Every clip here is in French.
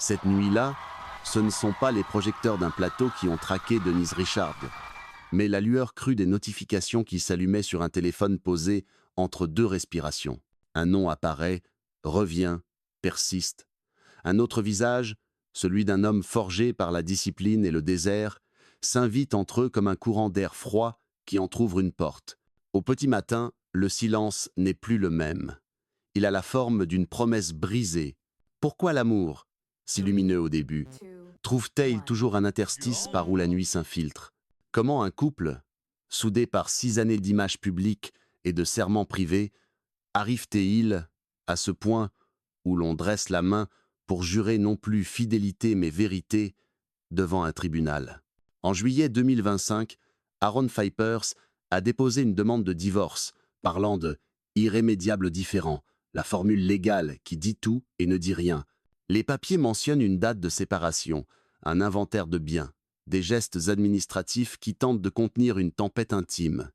Cette nuit-là, ce ne sont pas les projecteurs d'un plateau qui ont traqué Denise Richard, mais la lueur crue des notifications qui s'allumaient sur un téléphone posé entre deux respirations. Un nom apparaît, revient, persiste. Un autre visage, celui d'un homme forgé par la discipline et le désert, s'invite entre eux comme un courant d'air froid qui entr'ouvre une porte. Au petit matin, le silence n'est plus le même. Il a la forme d'une promesse brisée. Pourquoi l'amour, si lumineux au début, trouve-t-il toujours un interstice par où la nuit s'infiltre? Comment un couple, soudé par 6 années d'images publiques et de serments privés, arrive-t-il à ce point où l'on dresse la main pour jurer non plus fidélité mais vérité devant un tribunal? En juillet 2025, Aaron Pfeifers a déposé une demande de divorce, parlant de « irrémédiable différend », la formule légale qui dit tout et ne dit rien. Les papiers mentionnent une date de séparation, un inventaire de biens, des gestes administratifs qui tentent de contenir une tempête intime.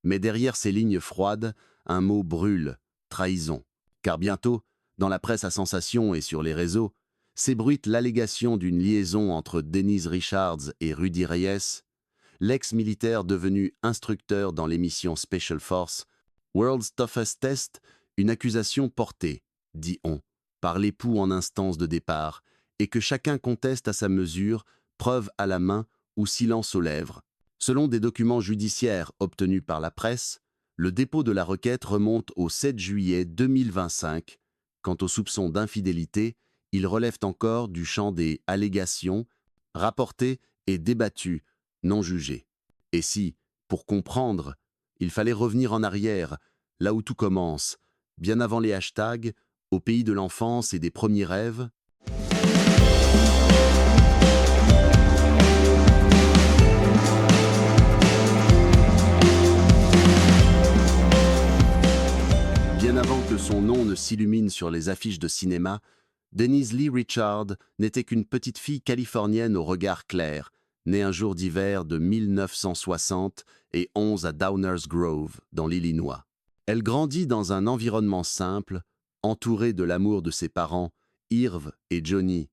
Mais derrière ces lignes froides, un mot brûle, trahison. Car bientôt, dans la presse à sensation et sur les réseaux, s'ébruite l'allégation d'une liaison entre Denise Richards et Rudy Reyes, l'ex-militaire devenu instructeur dans l'émission Special Force, World's Toughest Test, une accusation portée, dit-on, par l'époux en instance de départ, et que chacun conteste à sa mesure, preuve à la main ou silence aux lèvres. Selon des documents judiciaires obtenus par la presse, le dépôt de la requête remonte au 7 juillet 2025. Quant aux soupçons d'infidélité, ils relèvent encore du champ des allégations, rapportées et débattues, non jugées. Et si, pour comprendre, il fallait revenir en arrière, là où tout commence, bien avant les hashtags, au pays de l'enfance et des premiers rêves, bien avant que son nom ne s'illumine sur les affiches de cinéma, Denise Lee Richard n'était qu'une petite fille californienne au regard clair, née un jour d'hiver de 1960 et 11 à Downers Grove, dans l'Illinois. Elle grandit dans un environnement simple, entourée de l'amour de ses parents, Irv et Johnny,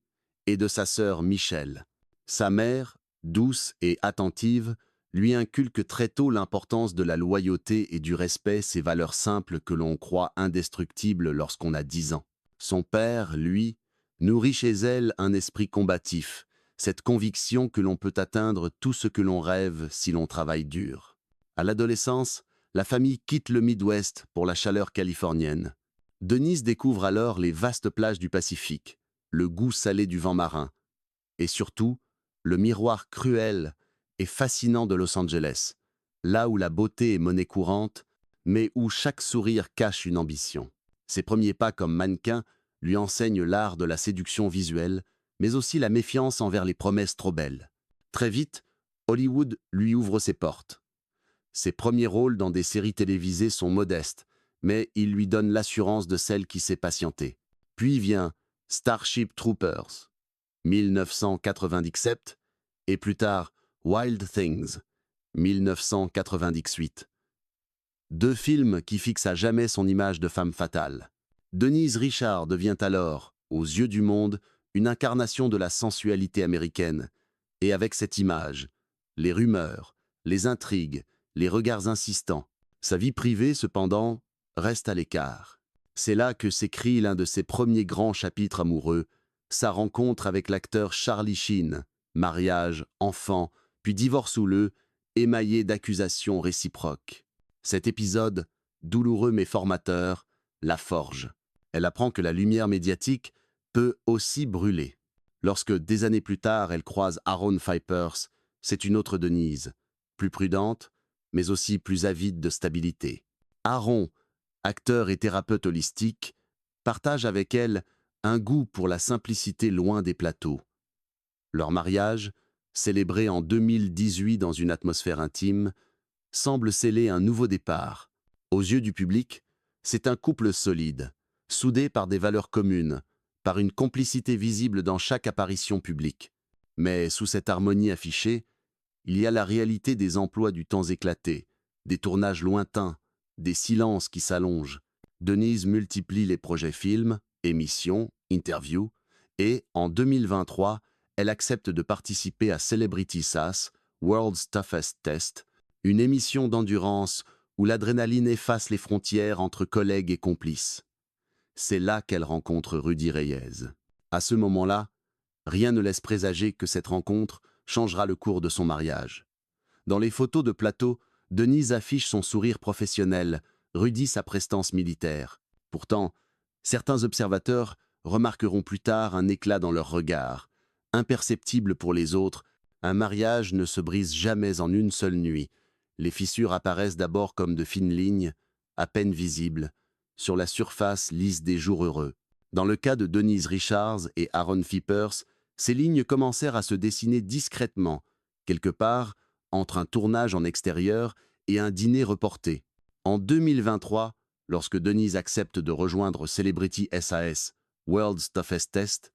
et de sa sœur Michelle. Sa mère, douce et attentive, lui inculque très tôt l'importance de la loyauté et du respect, ces valeurs simples que l'on croit indestructibles lorsqu'on a 10 ans. Son père, lui, nourrit chez elle un esprit combatif, cette conviction que l'on peut atteindre tout ce que l'on rêve si l'on travaille dur. À l'adolescence, la famille quitte le Midwest pour la chaleur californienne. Denise découvre alors les vastes plages du Pacifique, le goût salé du vent marin, et surtout, le miroir cruel et fascinant de Los Angeles, là où la beauté est monnaie courante, mais où chaque sourire cache une ambition. Ses premiers pas comme mannequin lui enseignent l'art de la séduction visuelle, mais aussi la méfiance envers les promesses trop belles. Très vite, Hollywood lui ouvre ses portes. Ses premiers rôles dans des séries télévisées sont modestes, mais ils lui donnent l'assurance de celle qui sait patienter. Puis vient Starship Troopers, 1997, et plus tard Wild Things, 1998. 2 films qui fixent à jamais son image de femme fatale. Denise Richard devient alors, aux yeux du monde, une incarnation de la sensualité américaine. Et avec cette image, les rumeurs, les intrigues, les regards insistants, sa vie privée, cependant, reste à l'écart. C'est là que s'écrit l'un de ses premiers grands chapitres amoureux, sa rencontre avec l'acteur Charlie Sheen, mariage, enfant, puis divorce houleux, émaillé d'accusations réciproques. Cet épisode, douloureux mais formateur, la forge. Elle apprend que la lumière médiatique peut aussi brûler. Lorsque, des années plus tard, elle croise Aaron Pfeifers, c'est une autre Denise, plus prudente, mais aussi plus avide de stabilité. Aaron, acteur et thérapeute holistique, partage avec elle un goût pour la simplicité loin des plateaux. Leur mariage, célébré en 2018 dans une atmosphère intime, semble sceller un nouveau départ. Aux yeux du public, c'est un couple solide, soudé par des valeurs communes, par une complicité visible dans chaque apparition publique. Mais sous cette harmonie affichée, il y a la réalité des emplois du temps éclatés, des tournages lointains, des silences qui s'allongent. Denise multiplie les projets films, émissions, interviews, Et, en 2023, elle accepte de participer à Celebrity SAS, World's Toughest Test, une émission d'endurance où l'adrénaline efface les frontières entre collègues et complices. C'est là qu'elle rencontre Rudy Reyes. À ce moment-là, rien ne laisse présager que cette rencontre changera le cours de son mariage. Dans les photos de plateau, Denise affiche son sourire professionnel, Rudy sa prestance militaire. Pourtant, certains observateurs remarqueront plus tard un éclat dans leur regard. Imperceptible pour les autres, un mariage ne se brise jamais en une seule nuit. Les fissures apparaissent d'abord comme de fines lignes, à peine visibles, sur la surface lisse des jours heureux. Dans le cas de Denise Richards et Aaron Fippers, ces lignes commencèrent à se dessiner discrètement, quelque part entre un tournage en extérieur et un dîner reporté. En 2023, lorsque Denise accepte de rejoindre Celebrity SAS, World's Toughest Test,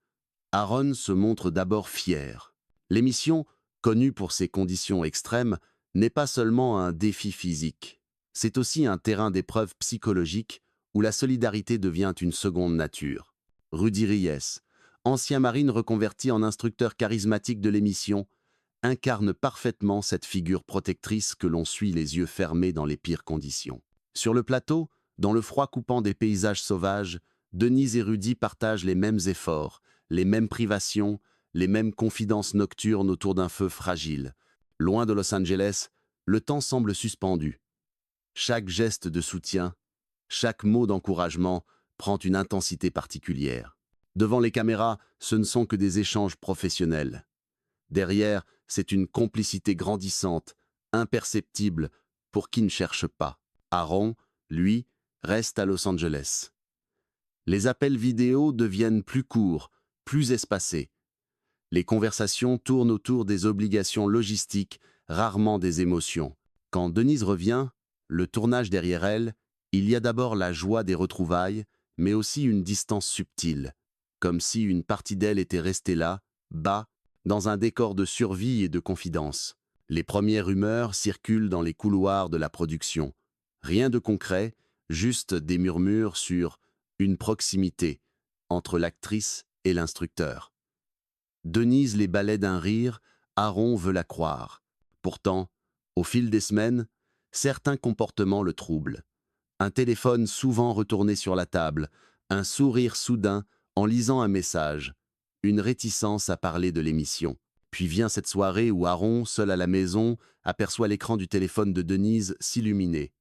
Aaron se montre d'abord fier. L'émission, connue pour ses conditions extrêmes, n'est pas seulement un défi physique. C'est aussi un terrain d'épreuve psychologique où la solidarité devient une seconde nature. Rudy Reyes, ancien marine reconverti en instructeur charismatique de l'émission, incarne parfaitement cette figure protectrice que l'on suit les yeux fermés dans les pires conditions. Sur le plateau, dans le froid coupant des paysages sauvages, Denise et Rudy partagent les mêmes efforts, les mêmes privations, les mêmes confidences nocturnes autour d'un feu fragile. Loin de Los Angeles, le temps semble suspendu. Chaque geste de soutien, chaque mot d'encouragement prend une intensité particulière. Devant les caméras, ce ne sont que des échanges professionnels. Derrière, c'est une complicité grandissante, imperceptible, pour qui ne cherche pas. Aaron, lui, reste à Los Angeles. Les appels vidéo deviennent plus courts, plus espacés. Les conversations tournent autour des obligations logistiques, rarement des émotions. Quand Denise revient, le tournage derrière elle, il y a d'abord la joie des retrouvailles, mais aussi une distance subtile, comme si une partie d'elle était restée là, bas, dans un décor de survie et de confidence. Les premières rumeurs circulent dans les couloirs de la production. Rien de concret, juste des murmures sur une proximité entre l'actrice et l'instructeur. Denise les balaie d'un rire, Aaron veut la croire. Pourtant, au fil des semaines, certains comportements le troublent. Un téléphone souvent retourné sur la table, un sourire soudain en lisant un message, une réticence à parler de l'émission. Puis vient cette soirée où Aaron, seul à la maison, aperçoit l'écran du téléphone de Denise s'illuminer.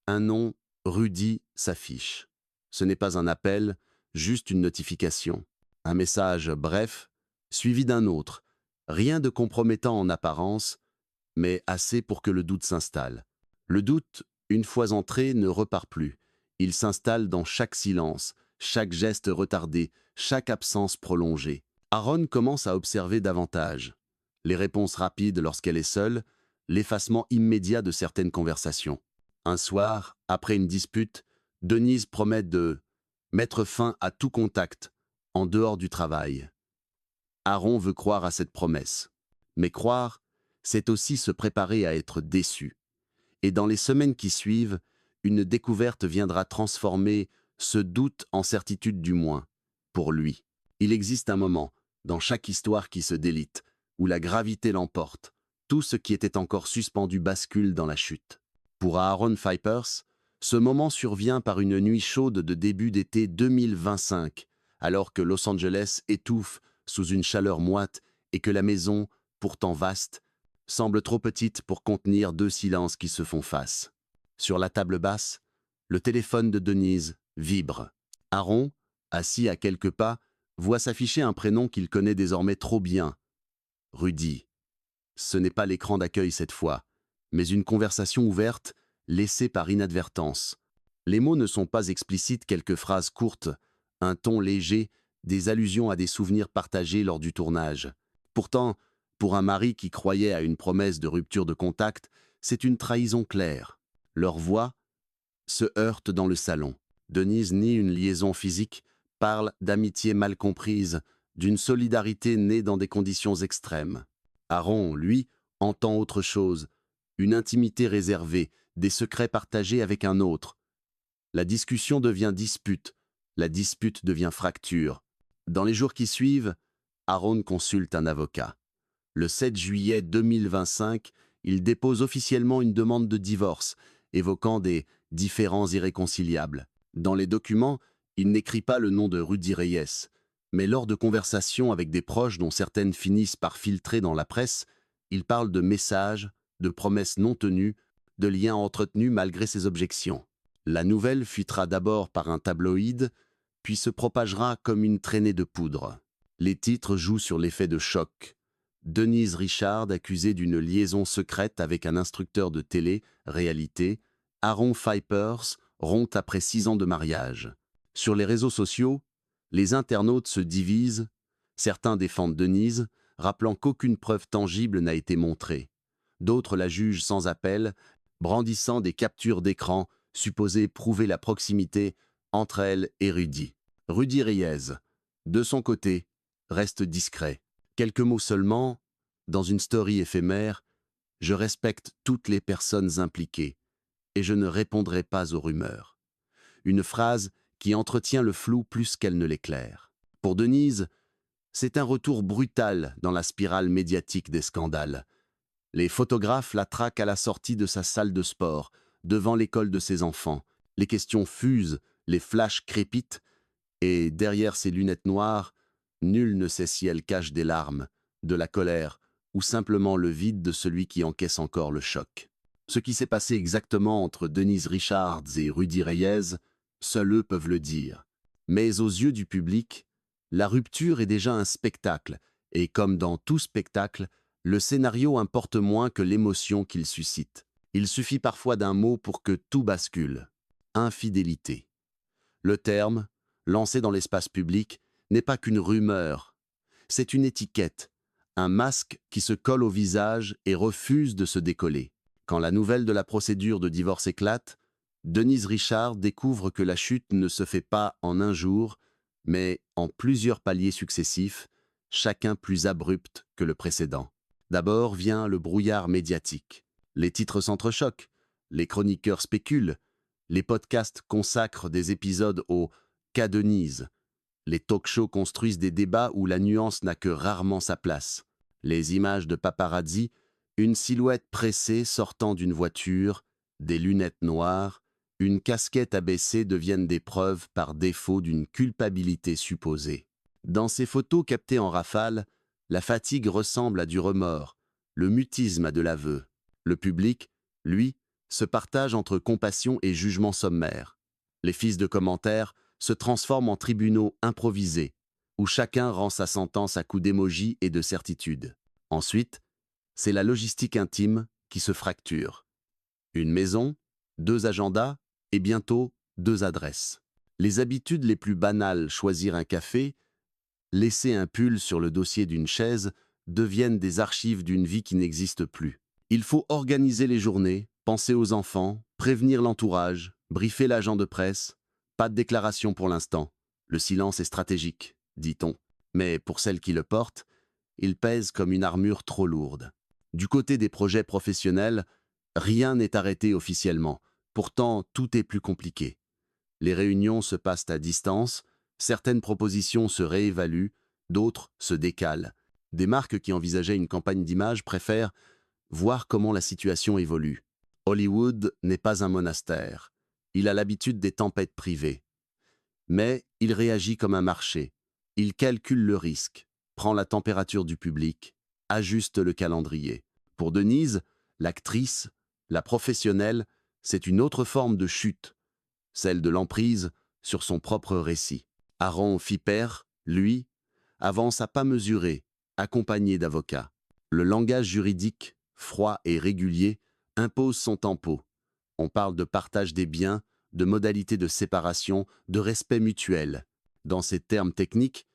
Un nom, Rudy, s'affiche. Ce n'est pas un appel, juste une notification. Un message bref, suivi d'un autre. Rien de compromettant en apparence, mais assez pour que le doute s'installe. Le doute, une fois entré, ne repart plus. Il s'installe dans chaque silence, chaque geste retardé, chaque absence prolongée. Aaron commence à observer davantage. Les réponses rapides lorsqu'elle est seule, l'effacement immédiat de certaines conversations. Un soir, après une dispute, Denise promet de mettre fin à tout contact, en dehors du travail. Aaron veut croire à cette promesse. Mais croire, c'est aussi se préparer à être déçu. Et dans les semaines qui suivent, une découverte viendra transformer ce doute en certitude du moins, pour lui. Il existe un moment, dans chaque histoire qui se délite, où la gravité l'emporte. Tout ce qui était encore suspendu bascule dans la chute. Pour Aaron Fippers, ce moment survient par une nuit chaude de début d'été 2025, alors que Los Angeles étouffe sous une chaleur moite et que la maison, pourtant vaste, semble trop petite pour contenir deux silences qui se font face. Sur la table basse, le téléphone de Denise vibre. Aaron, assis à quelques pas, voit s'afficher un prénom qu'il connaît désormais trop bien. Rudy. Ce n'est pas l'écran d'accueil cette fois, mais une conversation ouverte, laissée par inadvertance. Les mots ne sont pas explicites, quelques phrases courtes, un ton léger, des allusions à des souvenirs partagés lors du tournage. Pourtant, pour un mari qui croyait à une promesse de rupture de contact, c'est une trahison claire. Leurs voix se heurtent dans le salon. Denise nie une liaison physique, parle d'amitié mal comprise, d'une solidarité née dans des conditions extrêmes. Aaron, lui, entend autre chose, une intimité réservée, des secrets partagés avec un autre. La discussion devient dispute, la dispute devient fracture. Dans les jours qui suivent, Aaron consulte un avocat. Le 7 juillet 2025, il dépose officiellement une demande de divorce, évoquant des différends irréconciliables. Dans les documents, il n'écrit pas le nom de Rudy Reyes, mais lors de conversations avec des proches dont certaines finissent par filtrer dans la presse, il parle de messages, de promesses non tenues, de liens entretenus malgré ses objections. La nouvelle fuitera d'abord par un tabloïd, puis se propagera comme une traînée de poudre. Les titres jouent sur l'effet de choc. Denise Richard accusée d'une liaison secrète avec un instructeur de télé-réalité, Aaron Pfeiffer rompt après 6 ans de mariage. Sur les réseaux sociaux, les internautes se divisent. Certains défendent Denise, rappelant qu'aucune preuve tangible n'a été montrée. D'autres la jugent sans appel, brandissant des captures d'écran supposées prouver la proximité entre elle et Rudy. Rudy Reyes, de son côté, reste discret. Quelques mots seulement, dans une story éphémère, « Je respecte toutes les personnes impliquées et je ne répondrai pas aux rumeurs ». Une phrase qui entretient le flou plus qu'elle ne l'éclaire. Pour Denise, c'est un retour brutal dans la spirale médiatique des scandales. Les photographes la traquent à la sortie de sa salle de sport, devant l'école de ses enfants. Les questions fusent, les flashs crépitent, et derrière ses lunettes noires, nul ne sait si elle cache des larmes, de la colère, ou simplement le vide de celui qui encaisse encore le choc. Ce qui s'est passé exactement entre Denise Richards et Rudy Reyes, seuls eux peuvent le dire. Mais aux yeux du public, la rupture est déjà un spectacle, et comme dans tout spectacle, le scénario importe moins que l'émotion qu'il suscite. Il suffit parfois d'un mot pour que tout bascule. Infidélité. Le terme, lancé dans l'espace public, n'est pas qu'une rumeur. C'est une étiquette, un masque qui se colle au visage et refuse de se décoller. Quand la nouvelle de la procédure de divorce éclate, Denise Richard découvre que la chute ne se fait pas en un jour, mais en plusieurs paliers successifs, chacun plus abrupt que le précédent. D'abord vient le brouillard médiatique. Les titres s'entrechoquent, les chroniqueurs spéculent, les podcasts consacrent des épisodes au « cas Denise », les talk-shows construisent des débats où la nuance n'a que rarement sa place. Les images de paparazzi, une silhouette pressée sortant d'une voiture, des lunettes noires, une casquette abaissée deviennent des preuves par défaut d'une culpabilité supposée. Dans ces photos captées en rafale, la fatigue ressemble à du remords, le mutisme à de l'aveu. Le public, lui, se partage entre compassion et jugement sommaire. Les fiches de commentaires se transforment en tribunaux improvisés, où chacun rend sa sentence à coups d'émojis et de certitudes. Ensuite, c'est la logistique intime qui se fracture. Une maison, 2 agendas et bientôt 2 adresses. Les habitudes les plus banales, choisir un café, laisser un pull sur le dossier d'une chaise, deviennent des archives d'une vie qui n'existe plus. Il faut organiser les journées, penser aux enfants, prévenir l'entourage, briefer l'agent de presse. Pas de déclaration pour l'instant. Le silence est stratégique, dit-on. Mais pour celle qui le porte, il pèse comme une armure trop lourde. Du côté des projets professionnels, rien n'est arrêté officiellement. Pourtant, tout est plus compliqué. Les réunions se passent à distance, certaines propositions se réévaluent, d'autres se décalent. Des marques qui envisageaient une campagne d'image préfèrent voir comment la situation évolue. Hollywood n'est pas un monastère. Il a l'habitude des tempêtes privées. Mais il réagit comme un marché. Il calcule le risque, prend la température du public, ajuste le calendrier. Pour Denise, l'actrice, la professionnelle, c'est une autre forme de chute, celle de l'emprise sur son propre récit. Aaron Pfeiffer, lui, avance à pas mesurés, accompagné d'avocats. Le langage juridique, froid et régulier, impose son tempo. On parle de partage des biens, de modalités de séparation, de respect mutuel. Dans ces termes techniques,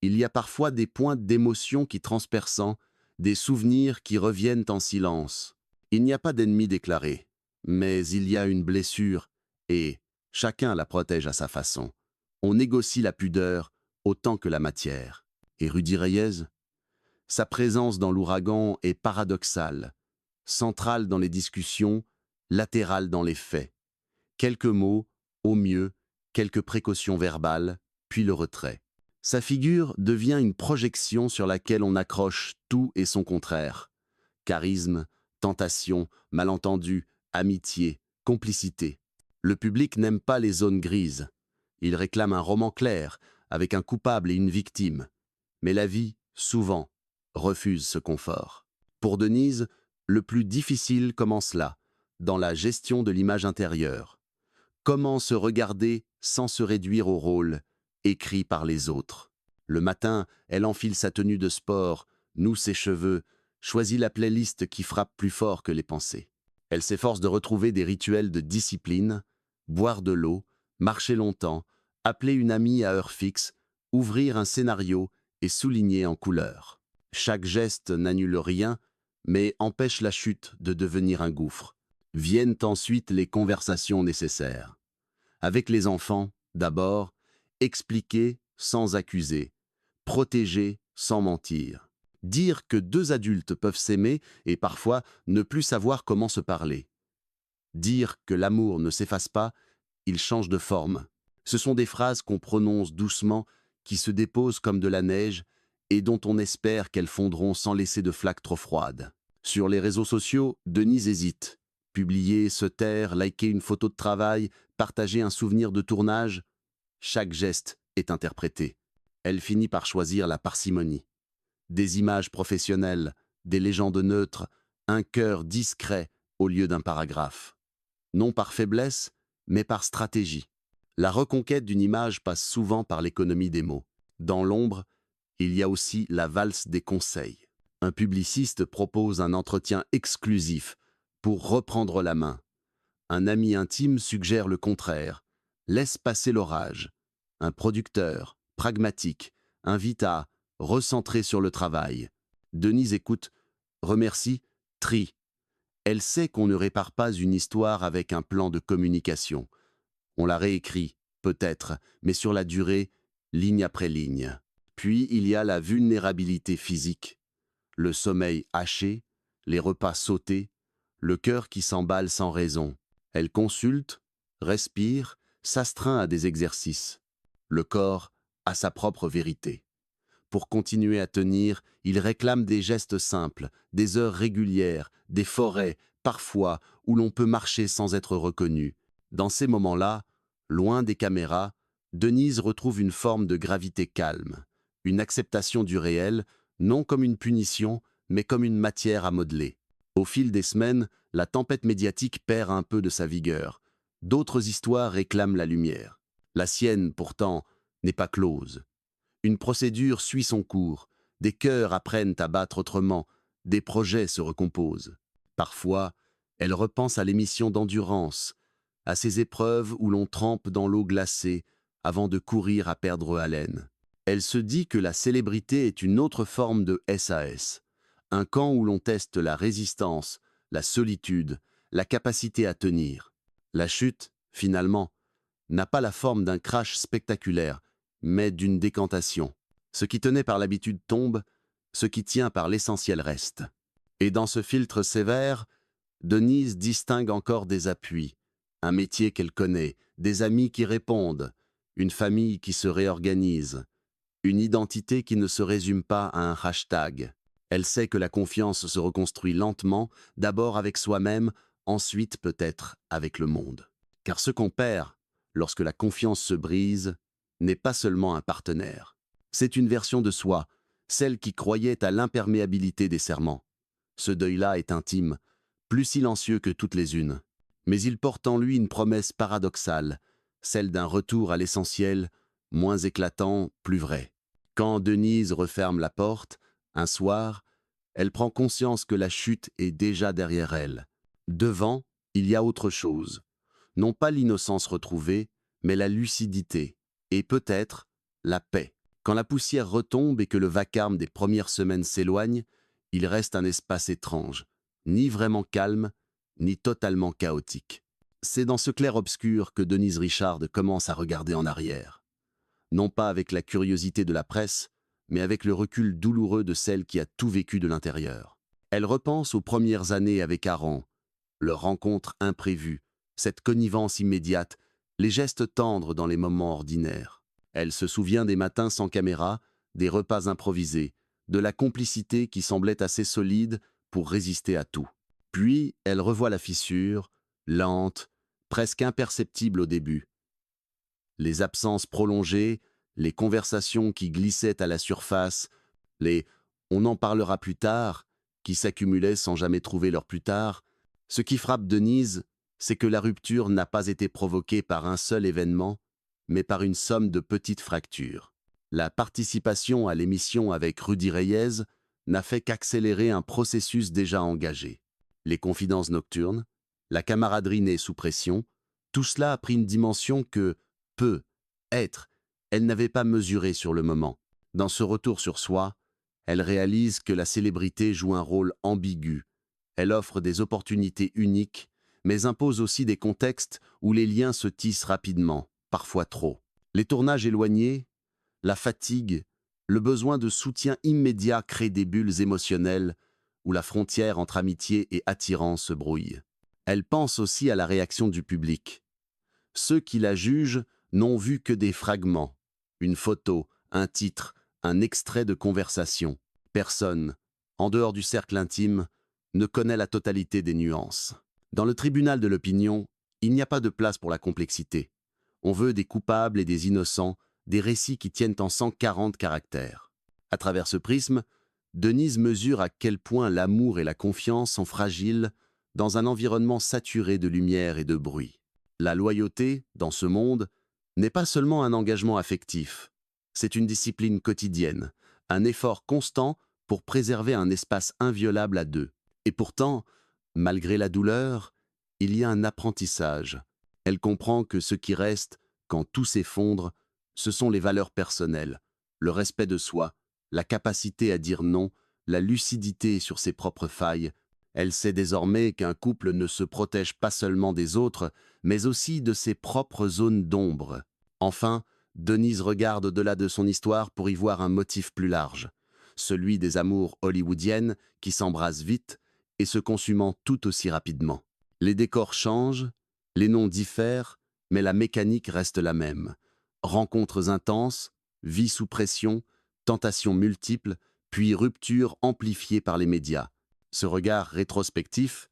il y a parfois des pointes d'émotion qui transperçant, des souvenirs qui reviennent en silence. Il n'y a pas d'ennemi déclaré, mais il y a une blessure, et chacun la protège à sa façon. On négocie la pudeur autant que la matière. Et Rudy Reyes? Sa présence dans l'ouragan est paradoxale, centrale dans les discussions, latérale dans les faits. Quelques mots, au mieux, quelques précautions verbales, puis le retrait. Sa figure devient une projection sur laquelle on accroche tout et son contraire. Charisme, tentation, malentendu, amitié, complicité. Le public n'aime pas les zones grises. Il réclame un roman clair, avec un coupable et une victime. Mais la vie, souvent, refuse ce confort. Pour Denise, le plus difficile commence là, dans la gestion de l'image intérieure. Comment se regarder sans se réduire au rôle, écrit par les autres. Le matin, elle enfile sa tenue de sport, noue ses cheveux, choisit la playlist qui frappe plus fort que les pensées. Elle s'efforce de retrouver des rituels de discipline, boire de l'eau, marcher longtemps, appeler une amie à heure fixe, ouvrir un scénario et souligner en couleur. Chaque geste n'annule rien, mais empêche la chute de devenir un gouffre. Viennent ensuite les conversations nécessaires. Avec les enfants, d'abord, expliquer sans accuser, protéger sans mentir. Dire que deux adultes peuvent s'aimer et parfois ne plus savoir comment se parler. Dire que l'amour ne s'efface pas, il change de forme. Ce sont des phrases qu'on prononce doucement, qui se déposent comme de la neige et dont on espère qu'elles fondront sans laisser de flaques trop froides. Sur les réseaux sociaux, Denise hésite. Publier, se taire, liker une photo de travail, partager un souvenir de tournage, chaque geste est interprété. Elle finit par choisir la parcimonie. Des images professionnelles, des légendes neutres, un cœur discret au lieu d'un paragraphe. Non par faiblesse, mais par stratégie. La reconquête d'une image passe souvent par l'économie des mots. Dans l'ombre, il y a aussi la valse des conseils. Un publiciste propose un entretien exclusif pour reprendre la main. Un ami intime suggère le contraire. Laisse passer l'orage. Un producteur, pragmatique, invite à recentrer sur le travail. Denise écoute, remercie, trie. Elle sait qu'on ne répare pas une histoire avec un plan de communication. On la réécrit, peut-être, mais sur la durée, ligne après ligne. Puis il y a la vulnérabilité physique. Le sommeil haché, les repas sautés, le cœur qui s'emballe sans raison. Elle consulte, respire, s'astreint à des exercices. Le corps a sa propre vérité. Pour continuer à tenir, il réclame des gestes simples, des heures régulières, des forêts, parfois, où l'on peut marcher sans être reconnu. Dans ces moments-là, loin des caméras, Denise retrouve une forme de gravité calme, une acceptation du réel, non comme une punition, mais comme une matière à modeler. Au fil des semaines, la tempête médiatique perd un peu de sa vigueur. D'autres histoires réclament la lumière. La sienne, pourtant, n'est pas close. Une procédure suit son cours, des cœurs apprennent à battre autrement, des projets se recomposent. Parfois, elle repense à l'émission d'endurance, à ces épreuves où l'on trempe dans l'eau glacée avant de courir à perdre haleine. Elle se dit que la célébrité est une autre forme de SAS, un camp où l'on teste la résistance, la solitude, la capacité à tenir. La chute, finalement, n'a pas la forme d'un crash spectaculaire, mais d'une décantation. Ce qui tenait par l'habitude tombe, ce qui tient par l'essentiel reste. Et dans ce filtre sévère, Denise distingue encore des appuis, un métier qu'elle connaît, des amis qui répondent, une famille qui se réorganise, une identité qui ne se résume pas à un hashtag. Elle sait que la confiance se reconstruit lentement, d'abord avec soi-même, ensuite peut-être avec le monde. Car ce qu'on perd, lorsque la confiance se brise, n'est pas seulement un partenaire. C'est une version de soi, celle qui croyait à l'imperméabilité des serments. Ce deuil-là est intime, plus silencieux que toutes les unes. Mais il porte en lui une promesse paradoxale, celle d'un retour à l'essentiel, moins éclatant, plus vrai. Quand Denise referme la porte, un soir, elle prend conscience que la chute est déjà derrière elle. Devant, il y a autre chose. Non pas l'innocence retrouvée, mais la lucidité, et peut-être la paix. Quand la poussière retombe et que le vacarme des premières semaines s'éloigne, il reste un espace étrange, ni vraiment calme, ni totalement chaotique. C'est dans ce clair-obscur que Denise Richard commence à regarder en arrière. Non pas avec la curiosité de la presse, mais avec le recul douloureux de celle qui a tout vécu de l'intérieur. Elle repense aux premières années avec Aaron, leur rencontre imprévue, cette connivence immédiate, les gestes tendres dans les moments ordinaires. Elle se souvient des matins sans caméra, des repas improvisés, de la complicité qui semblait assez solide pour résister à tout. Puis, elle revoit la fissure, lente, presque imperceptible au début. Les absences prolongées, les conversations qui glissaient à la surface, les «on en parlera plus tard» qui s'accumulaient sans jamais trouver leur plus tard. Ce qui frappe Denise, c'est que la rupture n'a pas été provoquée par un seul événement, mais par une somme de petites fractures. La participation à l'émission avec Rudy Reyes n'a fait qu'accélérer un processus déjà engagé. Les confidences nocturnes, la camaraderie née sous pression, tout cela a pris une dimension que, elle n'avait pas mesurée sur le moment. Dans ce retour sur soi, elle réalise que la célébrité joue un rôle ambigu. Elle offre des opportunités uniques, mais impose aussi des contextes où les liens se tissent rapidement, parfois trop. Les tournages éloignés, la fatigue, le besoin de soutien immédiat créent des bulles émotionnelles où la frontière entre amitié et attirance se brouille. Elle pense aussi à la réaction du public. Ceux qui la jugent n'ont vu que des fragments, une photo, un titre, un extrait de conversation. Personne, en dehors du cercle intime, ne connaît la totalité des nuances. Dans le tribunal de l'opinion, il n'y a pas de place pour la complexité. On veut des coupables et des innocents, des récits qui tiennent en 140 caractères. À travers ce prisme, Denise mesure à quel point l'amour et la confiance sont fragiles dans un environnement saturé de lumière et de bruit. La loyauté, dans ce monde, n'est pas seulement un engagement affectif, c'est une discipline quotidienne, un effort constant pour préserver un espace inviolable à deux. Et pourtant, malgré la douleur, il y a un apprentissage. Elle comprend que ce qui reste, quand tout s'effondre, ce sont les valeurs personnelles, le respect de soi, la capacité à dire non, la lucidité sur ses propres failles. Elle sait désormais qu'un couple ne se protège pas seulement des autres, mais aussi de ses propres zones d'ombre. Enfin, Denise regarde au-delà de son histoire pour y voir un motif plus large, celui des amours hollywoodiennes qui s'embrassent vite et se consumant tout aussi rapidement. Les décors changent, les noms diffèrent, mais la mécanique reste la même. Rencontres intenses, vie sous pression, tentations multiples, puis ruptures amplifiées par les médias. Ce regard rétrospectif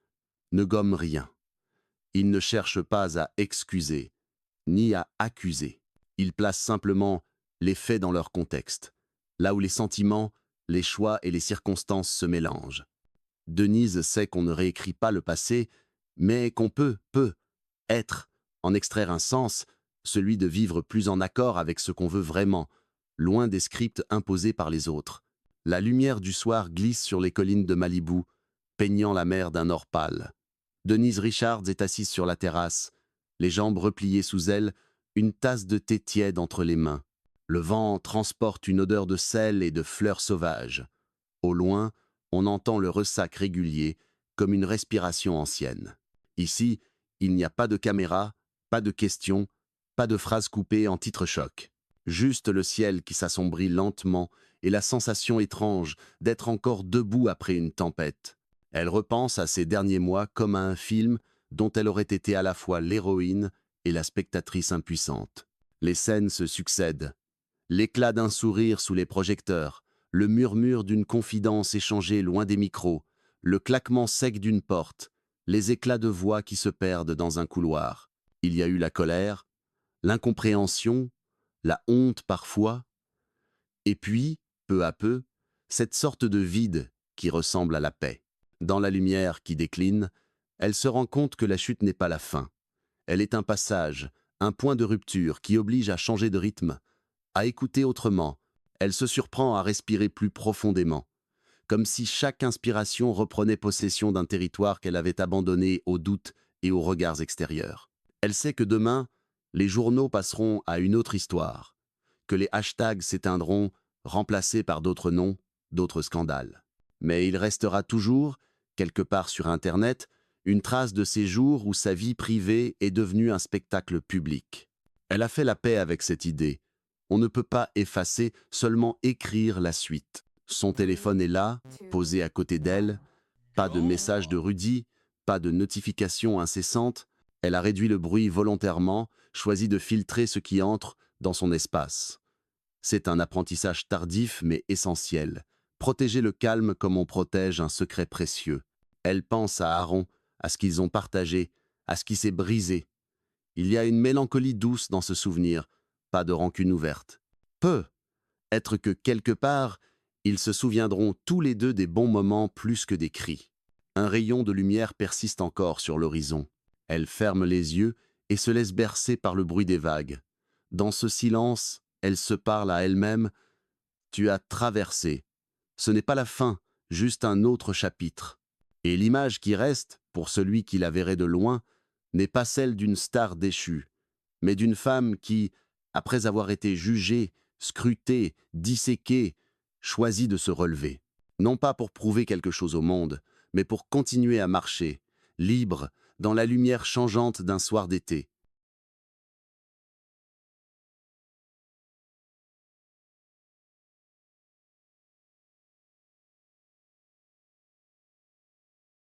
ne gomme rien. Il ne cherche pas à excuser, ni à accuser. Il place simplement les faits dans leur contexte, là où les sentiments, les choix et les circonstances se mélangent. Denise sait qu'on ne réécrit pas le passé, mais qu'on peut en extraire un sens, celui de vivre plus en accord avec ce qu'on veut vraiment, loin des scripts imposés par les autres. La lumière du soir glisse sur les collines de Malibu, peignant la mer d'un or pâle. Denise Richards est assise sur la terrasse, les jambes repliées sous elle, une tasse de thé tiède entre les mains. Le vent transporte une odeur de sel et de fleurs sauvages. Au loin, on entend le ressac régulier, comme une respiration ancienne. Ici, il n'y a pas de caméra, pas de questions, pas de phrases coupées en titre-choc. Juste le ciel qui s'assombrit lentement et la sensation étrange d'être encore debout après une tempête. Elle repense à ces derniers mois comme à un film dont elle aurait été à la fois l'héroïne et la spectatrice impuissante. Les scènes se succèdent. L'éclat d'un sourire sous les projecteurs, le murmure d'une confidence échangée loin des micros, le claquement sec d'une porte, les éclats de voix qui se perdent dans un couloir. Il y a eu la colère, l'incompréhension, la honte parfois, et puis, peu à peu, cette sorte de vide qui ressemble à la paix. Dans la lumière qui décline, elle se rend compte que la chute n'est pas la fin. Elle est un passage, un point de rupture qui oblige à changer de rythme, à écouter autrement. Elle se surprend à respirer plus profondément, comme si chaque inspiration reprenait possession d'un territoire qu'elle avait abandonné aux doutes et aux regards extérieurs. Elle sait que demain, les journaux passeront à une autre histoire, que les hashtags s'éteindront, remplacés par d'autres noms, d'autres scandales. Mais il restera toujours, quelque part sur Internet, une trace de ces jours où sa vie privée est devenue un spectacle public. Elle a fait la paix avec cette idée. On ne peut pas effacer, seulement écrire la suite. Son téléphone est là, posé à côté d'elle, pas de message de Rudy, pas de notification incessante. Elle a réduit le bruit volontairement, choisi de filtrer ce qui entre, dans son espace. C'est un apprentissage tardif mais essentiel. Protéger le calme comme on protège un secret précieux. Elle pense à Aaron, à ce qu'ils ont partagé, à ce qui s'est brisé. Il y a une mélancolie douce dans ce souvenir, pas de rancune ouverte. Peut être que quelque part, ils se souviendront tous les deux des bons moments plus que des cris. Un rayon de lumière persiste encore sur l'horizon. Elle ferme les yeux et se laisse bercer par le bruit des vagues. Dans ce silence, elle se parle à elle-même. Tu as traversé. Ce n'est pas la fin, juste un autre chapitre. Et l'image qui reste, pour celui qui la verrait de loin, n'est pas celle d'une star déchue, mais d'une femme qui, après avoir été jugée, scrutée, disséquée, choisit de se relever. Non pas pour prouver quelque chose au monde, mais pour continuer à marcher, libre, dans la lumière changeante d'un soir d'été.